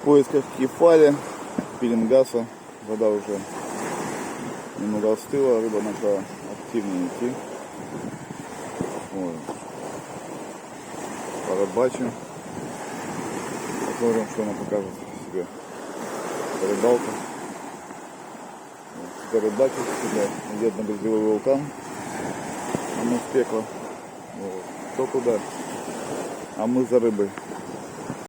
поисках кефали, пеленгаса. Вода уже немного остыла, рыба начала активнее идти. Вот. Порыбачим. Посмотрим, что она покажет себе. Рыбалка. Вот. Рыбачит сюда. Идет на береговой вулкан. А мы с пекла. Вот. Кто куда? А мы за рыбой.